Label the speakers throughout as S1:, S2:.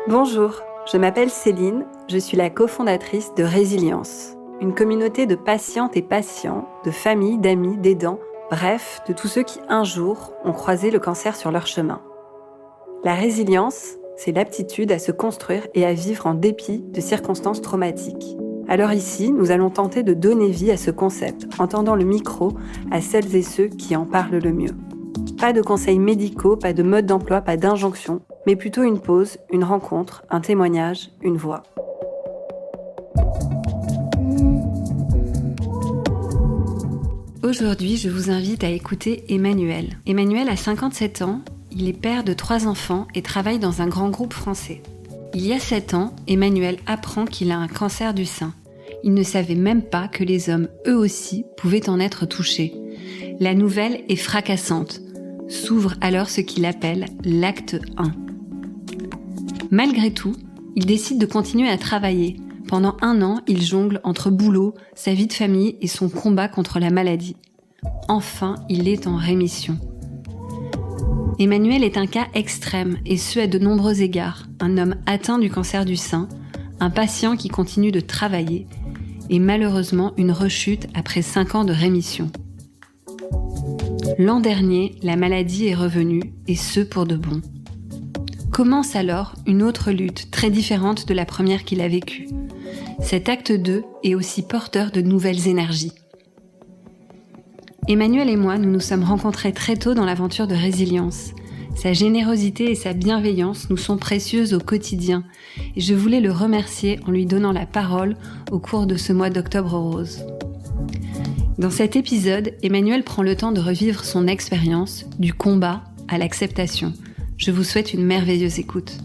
S1: Bonjour, je m'appelle Céline, je suis la cofondatrice de Résilience, une communauté de patientes et patients, de familles, d'amis, d'aidants, bref, de tous ceux qui un jour ont croisé le cancer sur leur chemin. La résilience, c'est l'aptitude à se construire et à vivre en dépit de circonstances traumatiques. Alors ici, nous allons tenter de donner vie à ce concept en tendant le micro à celles et ceux qui en parlent le mieux. Pas de conseils médicaux, pas de mode d'emploi, pas d'injonction, mais plutôt une pause, une rencontre, un témoignage, une voix. Aujourd'hui, je vous invite à écouter Emmanuel. Emmanuel a 57 ans, il est père de 3 enfants et travaille dans un grand groupe français. Il y a 7 ans, Emmanuel apprend qu'il a un cancer du sein. Il ne savait même pas que les hommes, eux aussi, pouvaient en être touchés. La nouvelle est fracassante. S'ouvre alors ce qu'il appelle l'acte 1. Malgré tout, il décide de continuer à travailler. Pendant 1 an, il jongle entre boulot, sa vie de famille et son combat contre la maladie. Enfin, il est en rémission. Emmanuel est un cas extrême, et ce à de nombreux égards. Un homme atteint du cancer du sein, un patient qui continue de travailler, et malheureusement une rechute après 5 ans de rémission. L'an dernier, la maladie est revenue, et ce pour de bon. Commence alors une autre lutte, très différente de la première qu'il a vécue. Cet acte 2 est aussi porteur de nouvelles énergies. Emmanuel et moi, nous nous sommes rencontrés très tôt dans l'aventure de Résilience. Sa générosité et sa bienveillance nous sont précieuses au quotidien, et je voulais le remercier en lui donnant la parole au cours de ce mois d'Octobre Rose. Dans cet épisode, Emmanuel prend le temps de revivre son expérience, du combat à l'acceptation. Je vous souhaite une merveilleuse écoute.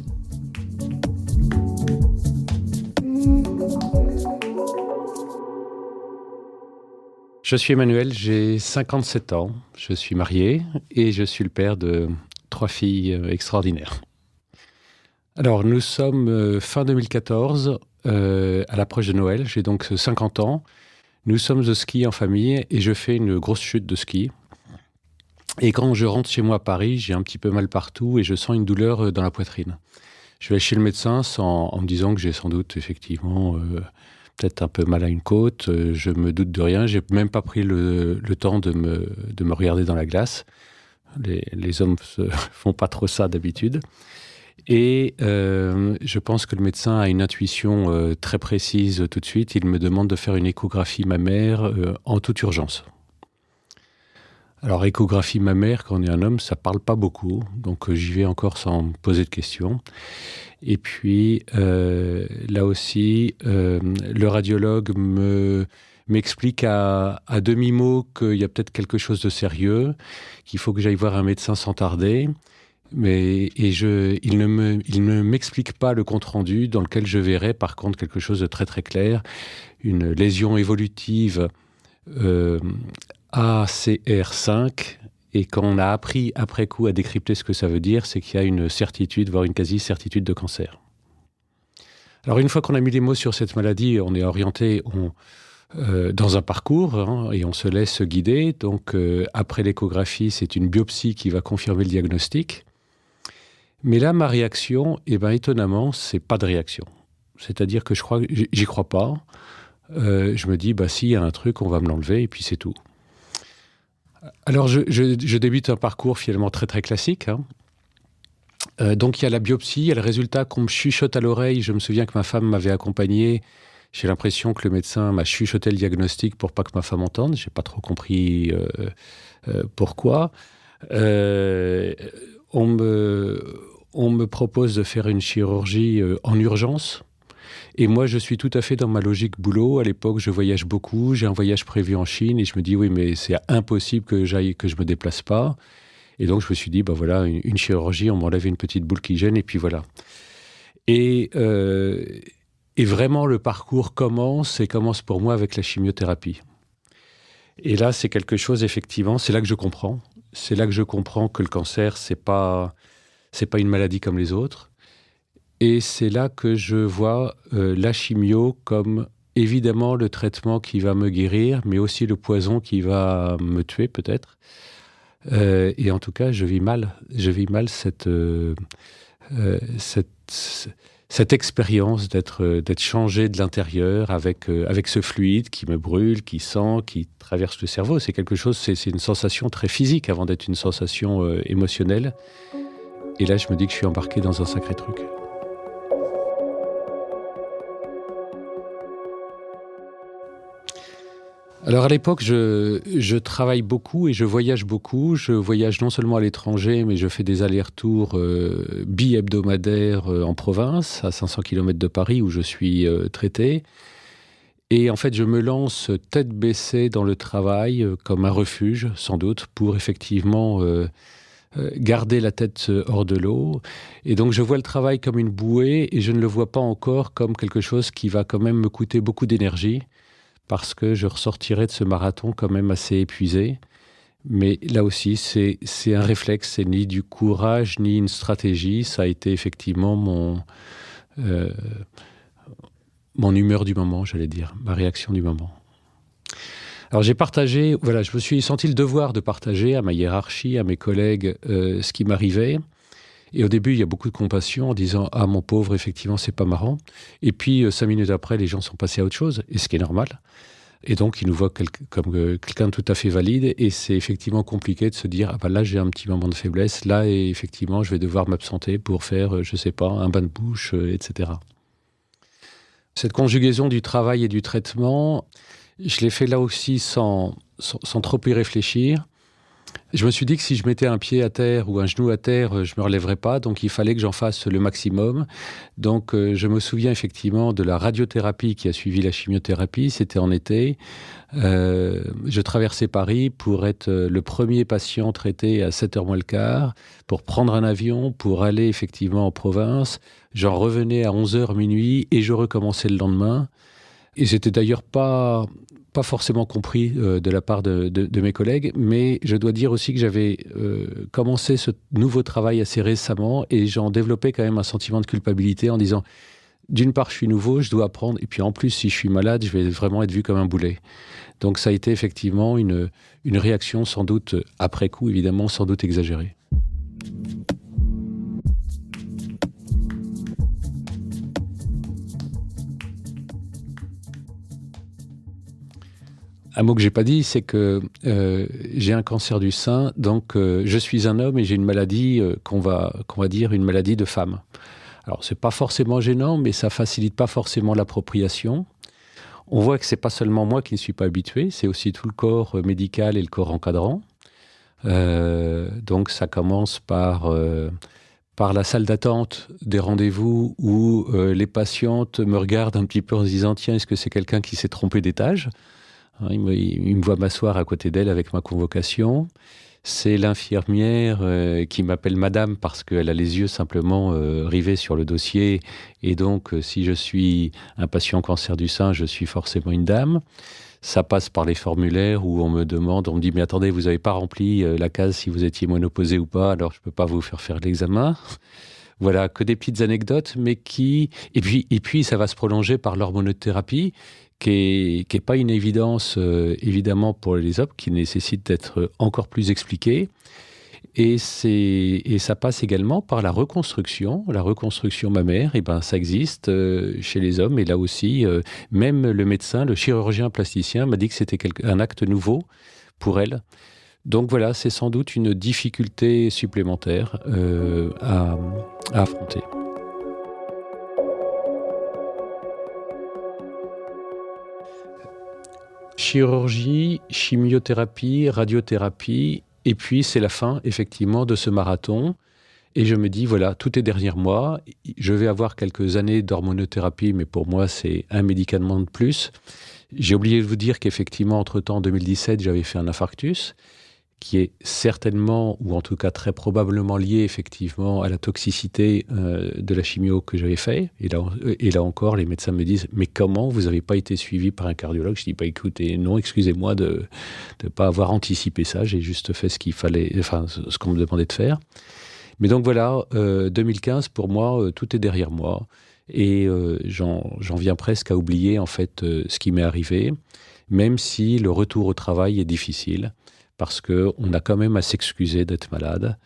S2: Je suis Emmanuel, j'ai 57 ans, je suis marié et je suis le père de 3 filles extraordinaires. Alors nous sommes fin 2014, à l'approche de Noël, j'ai donc 50 ans. Nous sommes au ski en famille et je fais une grosse chute de ski. Et quand je rentre chez moi à Paris, j'ai un petit peu mal partout et je sens une douleur dans la poitrine. Je vais chez le médecin en me disant que j'ai sans doute effectivement peut-être un peu mal à une côte. Je me doute de rien. J'ai même pas pris le temps de me regarder dans la glace. Les hommes font pas trop ça d'habitude. Et je pense que le médecin a une intuition très précise tout de suite. Il me demande de faire une échographie mammaire en toute urgence. Alors, échographie mammaire, quand on est un homme, ça parle pas beaucoup. Donc, j'y vais encore sans me poser de questions. Et puis, là aussi, le radiologue m'explique à demi-mot qu'il y a peut-être quelque chose de sérieux, qu'il faut que j'aille voir un médecin sans tarder. Il ne m'explique pas le compte-rendu dans lequel je verrai par contre quelque chose de très très clair, une lésion évolutive ACR5, et quand on a appris après coup à décrypter ce que ça veut dire, c'est qu'il y a une certitude, voire une quasi-certitude de cancer. Alors une fois qu'on a mis les mots sur cette maladie, on est orienté dans un parcours et on se laisse guider. Donc après l'échographie, c'est une biopsie qui va confirmer le diagnostic. Mais là, ma réaction, étonnamment, c'est pas de réaction. C'est-à-dire que j'y crois pas. Je me dis, s'il y a un truc, on va me l'enlever et puis c'est tout. Alors, je débute un parcours finalement très très classique. Donc, il y a la biopsie, il y a le résultat qu'on me chuchote à l'oreille. Je me souviens que ma femme m'avait accompagné. J'ai l'impression que le médecin m'a chuchoté le diagnostic pour pas que ma femme entende. J'ai pas trop compris pourquoi. On me propose de faire une chirurgie en urgence. Et moi, je suis tout à fait dans ma logique boulot. À l'époque, je voyage beaucoup. J'ai un voyage prévu en Chine et je me dis, oui, mais c'est impossible que je me déplace pas. Et donc, je me suis dit, voilà, une chirurgie, on m'enlève une petite boule qui gêne et puis voilà. Et vraiment, le parcours commence pour moi avec la chimiothérapie. Et là, c'est quelque chose, effectivement, c'est là que je comprends. C'est là que je comprends que le cancer, c'est pas une maladie comme les autres. Et c'est là que je vois la chimio comme évidemment le traitement qui va me guérir, mais aussi le poison qui va me tuer peut-être. Et en tout cas, je vis mal cette cette expérience d'être changé de l'intérieur avec ce fluide qui me brûle, qui sent, qui traverse le cerveau. C'est quelque chose, c'est une sensation très physique avant d'être une sensation émotionnelle. Et là, je me dis que je suis embarqué dans un sacré truc. Alors à l'époque, je travaille beaucoup et je voyage beaucoup. Je voyage non seulement à l'étranger, mais je fais des allers-retours bi-hebdomadaires en province, à 500 km de Paris, où je suis traité. Et en fait, je me lance tête baissée dans le travail, comme un refuge, sans doute, pour effectivement garder la tête hors de l'eau. Et donc, je vois le travail comme une bouée et je ne le vois pas encore comme quelque chose qui va quand même me coûter beaucoup d'énergie, parce que je ressortirai de ce marathon quand même assez épuisé. Mais là aussi, c'est un réflexe, c'est ni du courage, ni une stratégie. Ça a été effectivement mon humeur du moment, j'allais dire, ma réaction du moment. Alors j'ai partagé, voilà, je me suis senti le devoir de partager à ma hiérarchie, à mes collègues, ce qui m'arrivait. Et au début, il y a beaucoup de compassion en disant « Ah, mon pauvre, effectivement, c'est pas marrant ». Et puis, 5 minutes après, les gens sont passés à autre chose, et ce qui est normal. Et donc, ils nous voient comme quelqu'un de tout à fait valide. Et c'est effectivement compliqué de se dire « Ah, bah là, j'ai un petit moment de faiblesse. Là, et effectivement, je vais devoir m'absenter pour faire, je sais pas, un bain de bouche, etc. » Cette conjugaison du travail et du traitement, je l'ai fait là aussi sans trop y réfléchir. Je me suis dit que si je mettais un pied à terre ou un genou à terre, je ne me relèverais pas. Donc, il fallait que j'en fasse le maximum. Donc, je me souviens effectivement de la radiothérapie qui a suivi la chimiothérapie. C'était en été. Je traversais Paris pour être le premier patient traité à 7h moins le quart, pour prendre un avion, pour aller effectivement en province. J'en revenais à 11h minuit et je recommençais le lendemain. Et c'était d'ailleurs pas forcément compris de la part de mes collègues, mais je dois dire aussi que j'avais commencé ce nouveau travail assez récemment et j'en développais quand même un sentiment de culpabilité en disant, d'une part, je suis nouveau, je dois apprendre, et puis en plus, si je suis malade, je vais vraiment être vu comme un boulet. Donc ça a été effectivement une réaction sans doute, après coup évidemment, sans doute exagérée. Un mot que j'ai pas dit, c'est que j'ai un cancer du sein, donc je suis un homme et j'ai une maladie qu'on va dire une maladie de femme. Alors c'est pas forcément gênant, mais ça facilite pas forcément l'appropriation. On voit que c'est pas seulement moi qui ne suis pas habitué, c'est aussi tout le corps médical et le corps encadrant. Donc ça commence par la salle d'attente des rendez-vous où les patientes me regardent un petit peu en se disant « Tiens, est-ce que c'est quelqu'un qui s'est trompé d'étage ?» Il me voit m'asseoir à côté d'elle avec ma convocation. C'est l'infirmière qui m'appelle madame parce qu'elle a les yeux simplement rivés sur le dossier. Et donc, si je suis un patient cancer du sein, je suis forcément une dame. Ça passe par les formulaires où on me dit « Mais attendez, vous n'avez pas rempli la case si vous étiez ménopausée ou pas, alors je ne peux pas vous faire l'examen. » Voilà, que des petites anecdotes, mais qui... Et puis, ça va se prolonger par l'hormonothérapie, qui est pas une évidence, évidemment, pour les hommes, qui nécessite d'être encore plus expliquée. Et ça passe également par la reconstruction mammaire. Et ben, ça existe chez les hommes. Et là aussi, même le médecin, le chirurgien plasticien m'a dit que c'était un acte nouveau pour elle. Donc voilà, c'est sans doute une difficulté supplémentaire à affronter. Chirurgie, chimiothérapie, radiothérapie, et puis c'est la fin, effectivement, de ce marathon. Et je me dis, voilà, tout est derrière moi. Je vais avoir quelques années d'hormonothérapie, mais pour moi, c'est un médicament de plus. J'ai oublié de vous dire qu'effectivement, entre-temps, en 2017, j'avais fait un infarctus, qui est certainement, ou en tout cas très probablement lié effectivement à la toxicité de la chimio que j'avais fait. Et là encore, les médecins me disent « Mais comment vous n'avez pas été suivi par un cardiologue » Je dis « Écoutez, non, excusez-moi de ne pas avoir anticipé ça, j'ai juste fait ce qu'il fallait, enfin, ce qu'on me demandait de faire. » Mais donc voilà, 2015, pour moi, tout est derrière moi. Et j'en viens presque à oublier en fait ce qui m'est arrivé, même si le retour au travail est difficile. Parce qu'on a quand même à s'excuser d'être malade.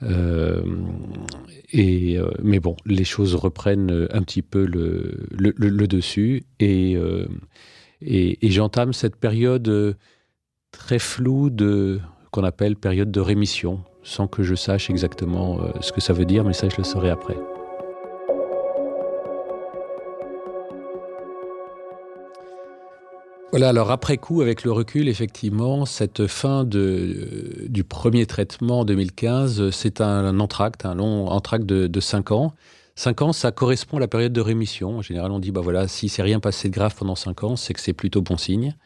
S2: Euh, mais bon, les choses reprennent un petit peu le dessus et j'entame cette période très floue qu'on appelle période de rémission, sans que je sache exactement ce que ça veut dire, mais ça, je le saurai après. Voilà, alors après coup, avec le recul, effectivement, cette fin du premier traitement en 2015, c'est un entracte, un long entracte de 5 ans. 5 ans, ça correspond à la période de rémission. En général, on dit, bah voilà, si c'est rien passé de grave pendant 5 ans, c'est que c'est plutôt bon signe.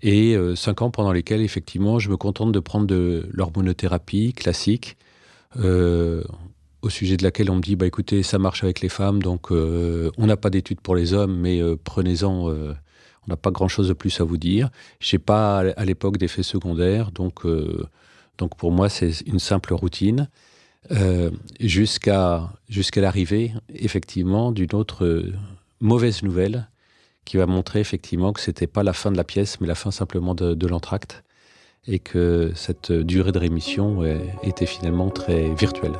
S2: Et 5 ans pendant lesquels, effectivement, je me contente de prendre de l'hormonothérapie classique, au sujet de laquelle on me dit, bah écoutez, ça marche avec les femmes, donc on n'a pas d'études pour les hommes, mais prenez-en... on n'a pas grand-chose de plus à vous dire. Je n'ai pas à l'époque d'effets secondaires, donc pour moi, c'est une simple routine. Jusqu'à l'arrivée, effectivement, d'une autre mauvaise nouvelle qui va montrer effectivement que ce n'était pas la fin de la pièce, mais la fin simplement de l'entracte, et que cette durée de rémission était finalement très virtuelle.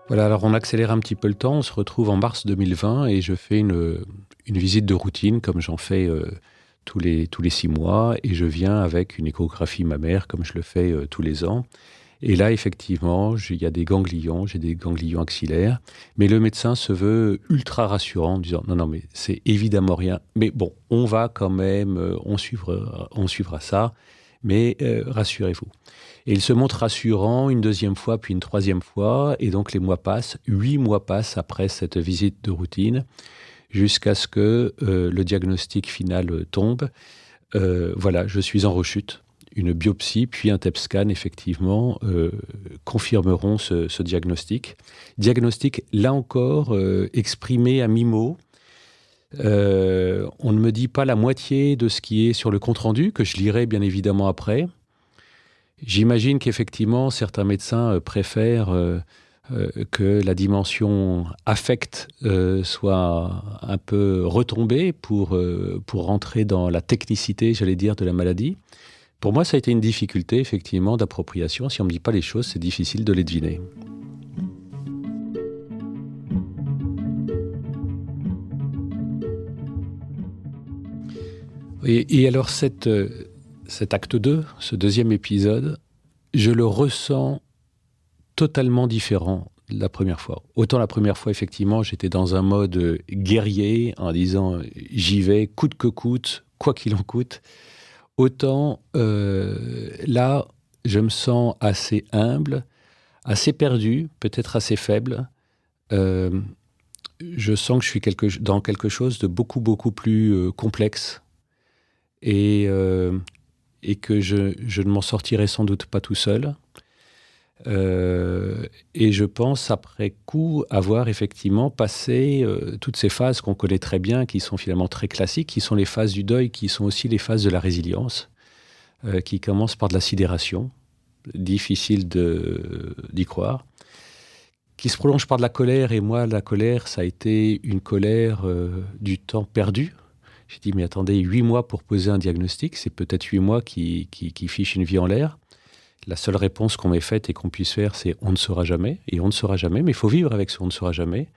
S2: Voilà, alors on accélère un petit peu le temps, on se retrouve en mars 2020 et je fais une visite de routine comme j'en fais tous les 6 mois et je viens avec une échographie mammaire comme je le fais tous les ans. Et là, effectivement, il y a des ganglions, j'ai des ganglions axillaires, mais le médecin se veut ultra rassurant en disant non, mais c'est évidemment rien, mais bon, on va quand même, on suivra ça, mais rassurez-vous. Et il se montre rassurant une deuxième fois, puis une troisième fois, et donc les mois passent, 8 mois passent après cette visite de routine, jusqu'à ce que le diagnostic final tombe. Voilà, je suis en rechute. Une biopsie, puis un TEP scan, effectivement, confirmeront ce diagnostic. Diagnostic, là encore, exprimé à mi-mot. On ne me dit pas la moitié de ce qui est sur le compte-rendu, que je lirai bien évidemment après. J'imagine qu'effectivement, certains médecins préfèrent que la dimension affect soit un peu retombée pour rentrer dans la technicité, j'allais dire, de la maladie. Pour moi, ça a été une difficulté, effectivement, d'appropriation. Si on ne me dit pas les choses, c'est difficile de les deviner. Et alors, cet acte 2, ce deuxième épisode, je le ressens totalement différent de la première fois. Autant la première fois, effectivement, j'étais dans un mode guerrier, en disant « j'y vais, coûte que coûte, quoi qu'il en coûte ». Autant là, je me sens assez humble, assez perdu, peut-être assez faible. Je sens que je suis dans quelque chose de beaucoup, beaucoup plus complexe et que je ne m'en sortirai sans doute pas tout seul. Et je pense, après coup, avoir effectivement passé toutes ces phases qu'on connaît très bien, qui sont finalement très classiques, qui sont les phases du deuil, qui sont aussi les phases de la résilience, qui commencent par de la sidération, difficile d'y croire, qui se prolonge par de la colère. Et moi, la colère, ça a été une colère du temps perdu. J'ai dit, mais attendez, 8 mois pour poser un diagnostic, c'est peut-être 8 mois qui fichent une vie en l'air. La seule réponse qu'on m'ait faite et qu'on puisse faire, c'est « on ne saura jamais ». Et on ne saura jamais, mais il faut vivre avec ce « on ne saura jamais ».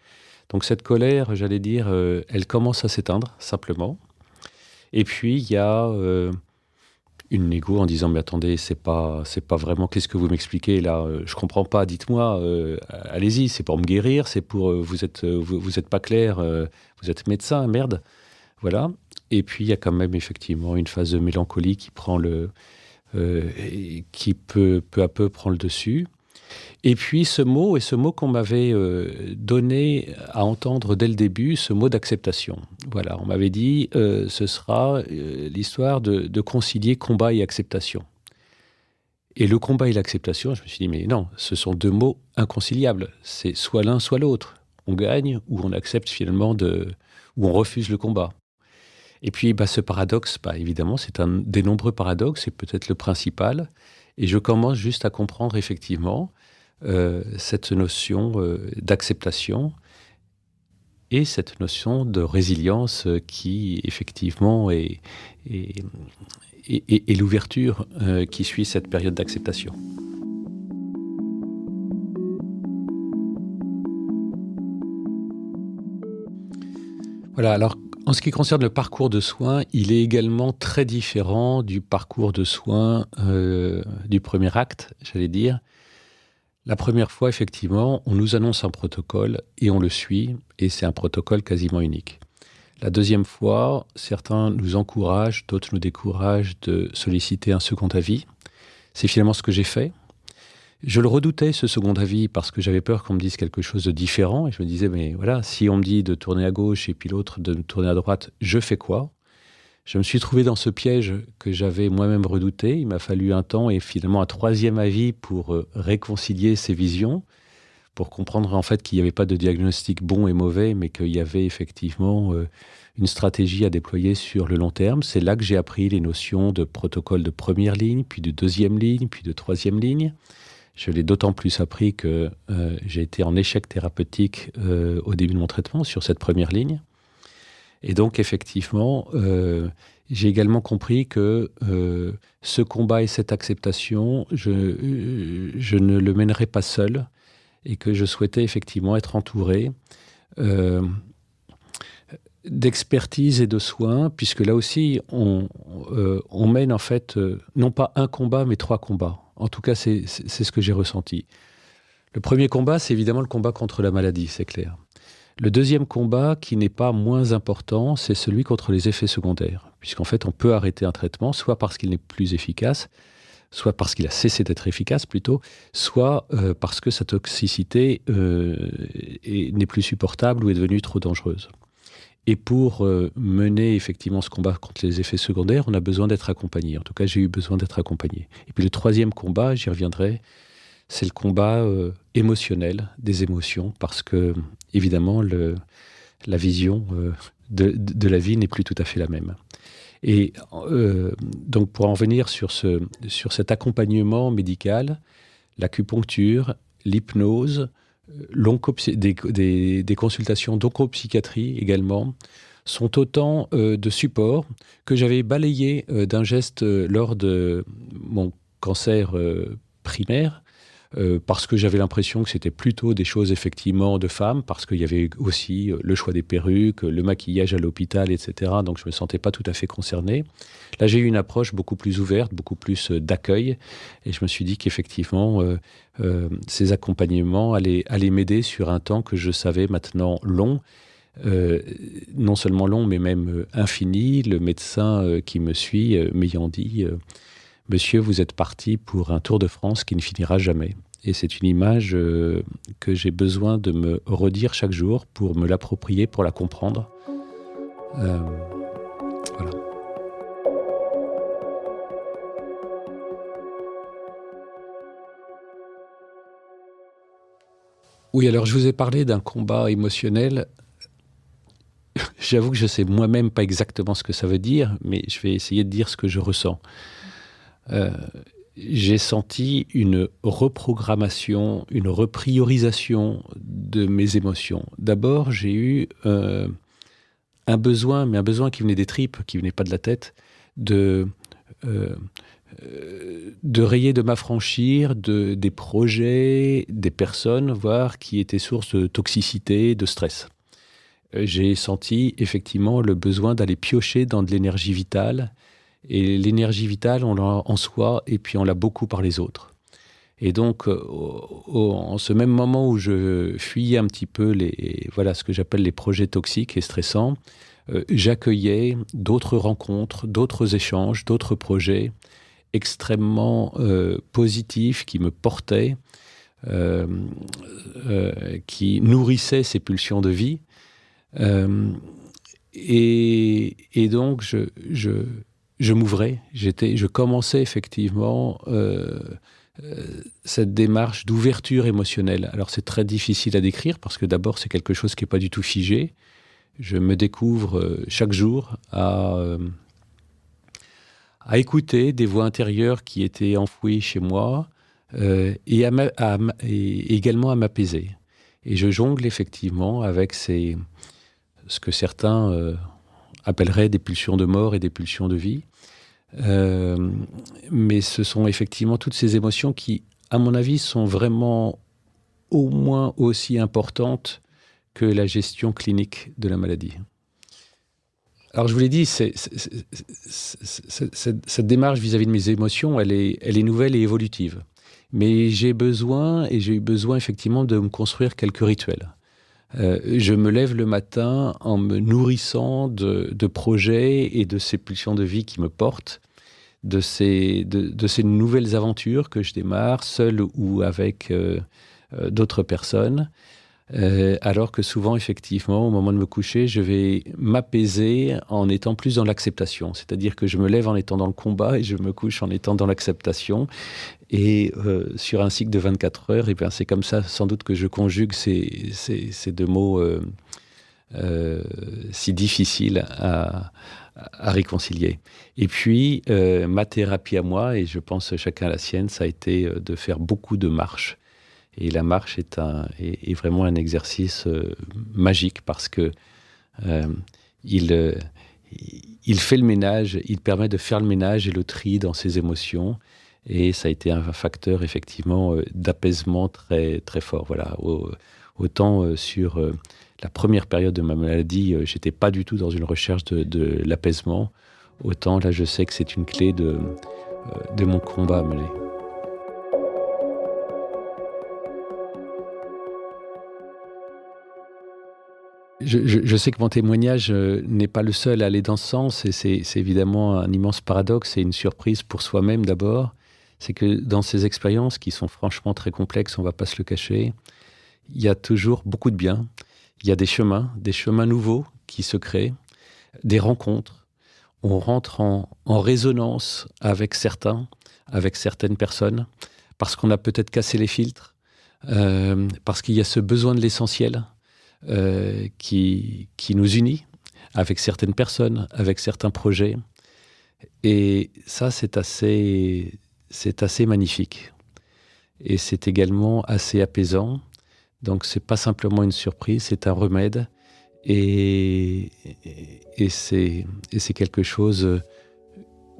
S2: Donc cette colère, j'allais dire, elle commence à s'éteindre, simplement. Et puis, il y a une négo en disant « mais attendez, c'est pas vraiment, qu'est-ce que vous m'expliquez là ? Je comprends pas, dites-moi, allez-y, c'est pour me guérir, c'est pour... vous êtes pas clair, vous êtes médecin, merde ». Voilà. Et puis, il y a quand même effectivement une phase de mélancolie qui prend qui peu à peu prend le dessus. Et puis ce mot qu'on m'avait donné à entendre dès le début, ce mot d'acceptation. Voilà, on m'avait dit ce sera l'histoire de concilier combat et acceptation. Et le combat et l'acceptation, je me suis dit mais non, ce sont 2 mots inconciliables. C'est soit l'un, soit l'autre. On gagne ou on accepte finalement ou on refuse le combat. Et puis, ce paradoxe, évidemment, c'est un des nombreux paradoxes, c'est peut-être le principal. Et je commence juste à comprendre, effectivement, cette notion d'acceptation. et cette notion de résilience qui, effectivement, est l'ouverture qui suit cette période d'acceptation. Voilà, alors en ce qui concerne le parcours de soins, il est également très différent du parcours de soins du premier acte, j'allais dire. La première fois, effectivement, on nous annonce un protocole et on le suit, et c'est un protocole quasiment unique. La deuxième fois, certains nous encouragent, d'autres nous découragent de solliciter un second avis. C'est finalement ce que j'ai fait. Je le redoutais, ce second avis, parce que j'avais peur qu'on me dise quelque chose de différent. Et je me disais, mais voilà, si on me dit de tourner à gauche et puis l'autre de tourner à droite, je fais quoi ? Je me suis trouvé dans ce piège que j'avais moi-même redouté. Il m'a fallu un temps et finalement un troisième avis pour réconcilier ces visions, pour comprendre en fait qu'il n'y avait pas de diagnostic bon et mauvais, mais qu'il y avait effectivement une stratégie à déployer sur le long terme. C'est là que j'ai appris les notions de protocole de première ligne, puis de deuxième ligne, puis de troisième ligne. Je l'ai d'autant plus appris que j'ai été en échec thérapeutique au début de mon traitement sur cette première ligne. Et donc, effectivement, j'ai également compris que ce combat et cette acceptation, je ne le mènerai pas seul et que je souhaitais effectivement être entouré d'expertise et de soins, puisque là aussi, on mène en fait non pas un combat, mais 3 combats. En tout cas, c'est ce que j'ai ressenti. Le premier combat, c'est évidemment le combat contre la maladie, c'est clair. Le deuxième combat, qui n'est pas moins important, c'est celui contre les effets secondaires. Puisqu'en fait, on peut arrêter un traitement, soit parce qu'il n'est plus efficace, soit parce qu'il a cessé d'être efficace plutôt, soit parce que sa toxicité n'est plus supportable ou est devenue trop dangereuse. Et pour mener effectivement ce combat contre les effets secondaires, on a besoin d'être accompagné. En tout cas, j'ai eu besoin d'être accompagné. Et puis le troisième combat, j'y reviendrai, c'est le combat émotionnel, des émotions, parce que, évidemment, la vision de la vie n'est plus tout à fait la même. Et donc, pour en venir sur cet accompagnement médical, l'acupuncture, l'hypnose, des consultations d'oncopsychiatrie également, sont autant de supports que j'avais balayés d'un geste lors de mon cancer primaire, parce que j'avais l'impression que c'était plutôt des choses effectivement de femmes, parce qu'il y avait aussi le choix des perruques, le maquillage à l'hôpital, etc. Donc je ne me sentais pas tout à fait concerné. Là, j'ai eu une approche beaucoup plus ouverte, beaucoup plus d'accueil, et je me suis dit qu'effectivement, ces accompagnements allaient m'aider sur un temps que je savais maintenant long, non seulement long, mais même infini. Le médecin qui me suit m'ayant dit « Monsieur, vous êtes parti pour un Tour de France qui ne finira jamais ». Et c'est une image que j'ai besoin de me redire chaque jour pour me l'approprier, pour la comprendre. Voilà. Oui, alors je vous ai parlé d'un combat émotionnel. J'avoue que je ne sais moi-même pas exactement ce que ça veut dire, mais je vais essayer de dire ce que je ressens. J'ai senti une reprogrammation, une repriorisation de mes émotions. D'abord, j'ai eu un besoin, mais un besoin qui venait des tripes, qui venait pas de la tête, de rayer, de m'affranchir des projets, des personnes, voire qui étaient source de toxicité, de stress. J'ai senti effectivement le besoin d'aller piocher dans de l'énergie vitale. Et l'énergie vitale, on l'a en soi et puis on l'a beaucoup par les autres. Et donc, en ce même moment où je fuyais un petit peu ce que j'appelle les projets toxiques et stressants, j'accueillais d'autres rencontres, d'autres échanges, d'autres projets extrêmement positifs qui me portaient, qui nourrissaient ces pulsions de vie. Et donc, je m'ouvrais, je commençais effectivement cette démarche d'ouverture émotionnelle. Alors c'est très difficile à décrire parce que d'abord c'est quelque chose qui n'est pas du tout figé. Je me découvre chaque jour à écouter des voix intérieures qui étaient enfouies chez moi et également à m'apaiser. Et je jongle effectivement avec ces ce que certains appelleraient des pulsions de mort et des pulsions de vie. Mais ce sont effectivement toutes ces émotions qui, à mon avis, sont vraiment au moins aussi importantes que la gestion clinique de la maladie. Alors, je vous l'ai dit, cette démarche vis-à-vis de mes émotions, elle est nouvelle et évolutive. Mais j'ai eu besoin effectivement de me construire quelques rituels. Je me lève le matin en me nourrissant de projets et de ces pulsions de vie qui me portent, de ces nouvelles aventures que je démarre, seul ou avec d'autres personnes. Alors que souvent, effectivement, au moment de me coucher, je vais m'apaiser en étant plus dans l'acceptation. C'est-à-dire que je me lève en étant dans le combat et je me couche en étant dans l'acceptation. Et sur un cycle de 24 heures, et bien c'est comme ça, sans doute, que je conjugue ces deux mots si difficiles à réconcilier. Et puis, ma thérapie à moi, et je pense chacun à la sienne, ça a été de faire beaucoup de marches. Et la marche est vraiment un exercice magique parce que il fait le ménage, il permet de faire le ménage et le tri dans ses émotions. Et ça a été un facteur effectivement d'apaisement très, très fort. Voilà. Autant sur la première période de ma maladie, j'étais pas du tout dans une recherche de l'apaisement. Autant là, je sais que c'est une clé de mon combat à mener. Je sais que mon témoignage n'est pas le seul à aller dans ce sens, et c'est évidemment un immense paradoxe et une surprise pour soi-même d'abord. C'est que dans ces expériences qui sont franchement très complexes, on ne va pas se le cacher, il y a toujours beaucoup de bien. Il y a des chemins nouveaux qui se créent, des rencontres. On rentre en résonance avec certaines personnes, parce qu'on a peut-être cassé les filtres, parce qu'il y a ce besoin de l'essentiel qui nous unit avec certaines personnes, avec certains projets. Et ça, c'est assez magnifique. Et c'est également assez apaisant. Donc, c'est pas simplement une surprise, c'est un remède. Et c'est quelque chose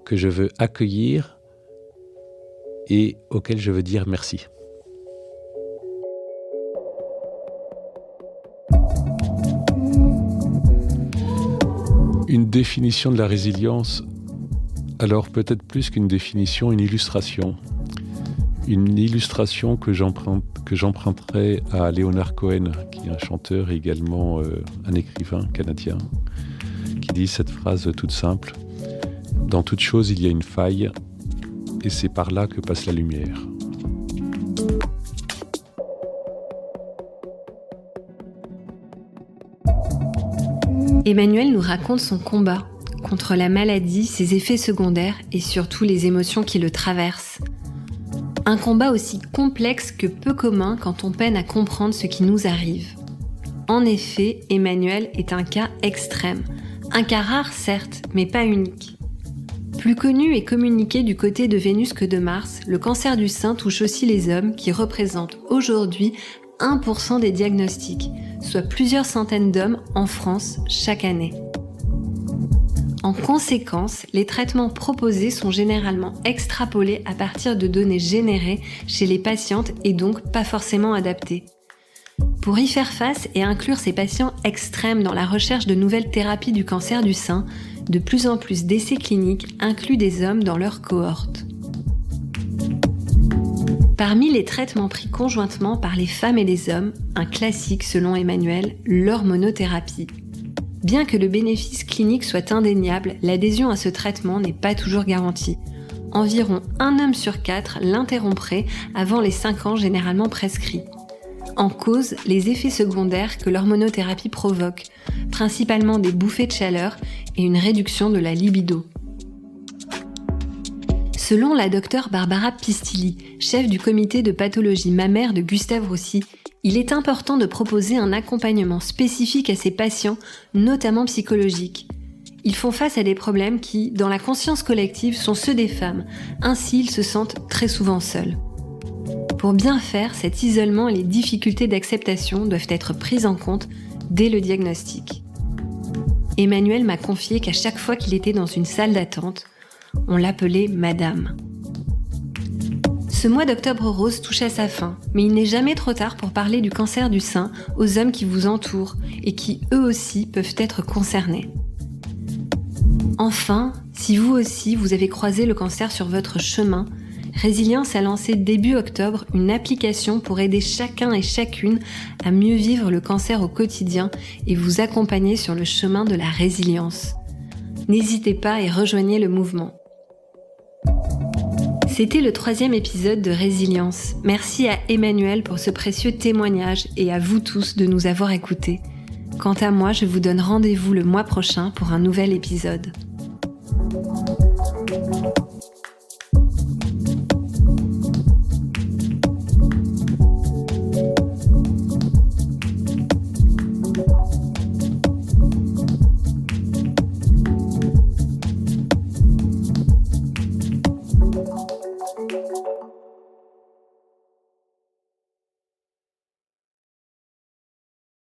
S2: que je veux accueillir et auquel je veux dire merci. Une définition de la résilience, alors peut-être plus qu'une définition, une illustration. Une illustration que j'emprunterai à Leonard Cohen, qui est un chanteur et également un écrivain canadien, qui dit cette phrase toute simple: « Dans toute chose, il y a une faille, et c'est par là que passe la lumière. »
S1: Emmanuel nous raconte son combat contre la maladie, ses effets secondaires et surtout les émotions qui le traversent. Un combat aussi complexe que peu commun quand on peine à comprendre ce qui nous arrive. En effet, Emmanuel est un cas extrême. Un cas rare, certes, mais pas unique. Plus connu et communiqué du côté de Vénus que de Mars, le cancer du sein touche aussi les hommes qui représentent aujourd'hui 1% des diagnostics, soit plusieurs centaines d'hommes en France chaque année. En conséquence, les traitements proposés sont généralement extrapolés à partir de données générées chez les patientes et donc pas forcément adaptées. Pour y faire face et inclure ces patients extrêmes dans la recherche de nouvelles thérapies du cancer du sein, de plus en plus d'essais cliniques incluent des hommes dans leur cohorte. Parmi les traitements pris conjointement par les femmes et les hommes, un classique selon Emmanuel, l'hormonothérapie. Bien que le bénéfice clinique soit indéniable, l'adhésion à ce traitement n'est pas toujours garantie. Environ 1 homme sur 4 l'interromprait avant les 5 ans généralement prescrits. En cause, les effets secondaires que l'hormonothérapie provoque, principalement des bouffées de chaleur et une réduction de la libido. Selon la docteure Barbara Pistilli, chef du comité de pathologie mammaire de Gustave Roussy, il est important de proposer un accompagnement spécifique à ces patients, notamment psychologiques. Ils font face à des problèmes qui, dans la conscience collective, sont ceux des femmes. Ainsi, ils se sentent très souvent seuls. Pour bien faire, cet isolement et les difficultés d'acceptation doivent être prises en compte dès le diagnostic. Emmanuel m'a confié qu'à chaque fois qu'il était dans une salle d'attente, on l'appelait Madame. Ce mois d'octobre rose touche à sa fin, mais il n'est jamais trop tard pour parler du cancer du sein aux hommes qui vous entourent et qui, eux aussi, peuvent être concernés. Enfin, si vous aussi, vous avez croisé le cancer sur votre chemin, Résilience a lancé début octobre une application pour aider chacun et chacune à mieux vivre le cancer au quotidien et vous accompagner sur le chemin de la résilience. N'hésitez pas et rejoignez le mouvement. C'était le 3e épisode de Résilience. Merci à Emmanuel pour ce précieux témoignage et à vous tous de nous avoir écoutés. Quant à moi, je vous donne rendez-vous le mois prochain pour un nouvel épisode.